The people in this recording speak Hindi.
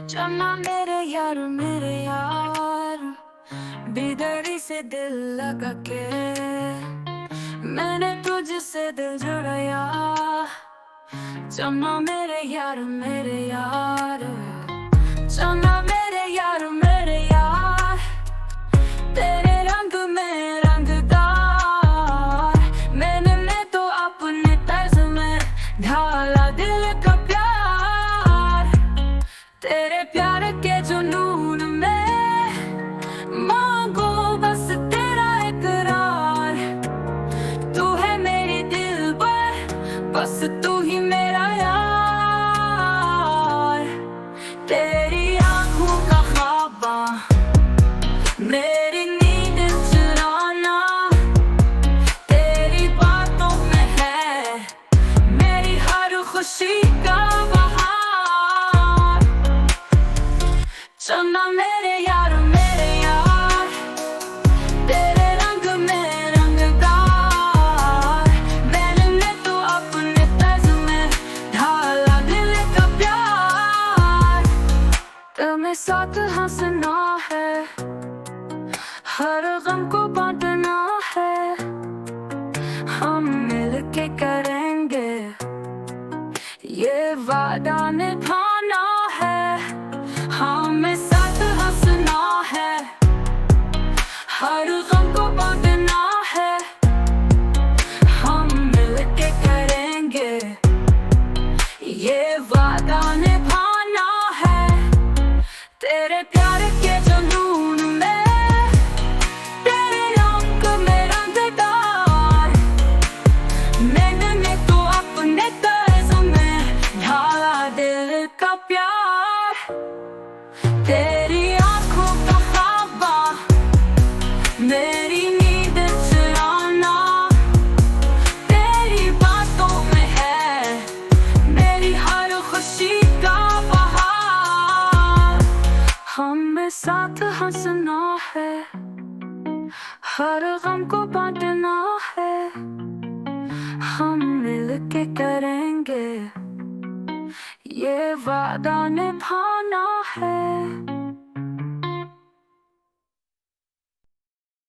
चलना मेरे यार, बेदर्दी से दिल लगा के मैंने तुझसे दिल जुड़ाया। चलना मेरे यार, चलना मेरे यार, तेरे रंग में रंगदार। मैंने तो अपने तर्ज में ढाला दिल का प्यार। तेरे प्यार के जुनून में मांगो बस तेरा इकरार। तू है मेरी दिलबर, बस तू ही मेरा यार। तेरी आंखों का ख्वाबा मेरी नींद चुराना, तेरी बातों में है मेरी हर खुशी का बहार। चलना मेरे यार, तेरे रंग में रंगदार। मैंने तो अपने तर्ज में ढाला दिल का प्यार। तुम्हें साथ हंसना है, हर गम को बांटना है। हम मिलके करेंगे ये वादा निभाना है। हमें साथ हंसना है, हर गम को बांटना है। हम मिलके करेंगे ये वादा निभाना है। तेरे प्यार के जुनून में तेरे रंग में रंगदार। मैंने तो अपने तर्ज में ढाला दिल का प्यार। तेरी आंखों का ख्वाबा मेरी नींद चुराना, तेरी बातों में है मेरी हर खुशी का बहार। हमें साथ हंसना है, हर गम को बांटना है। हम मिलके करेंगे ये वादा निभाना है।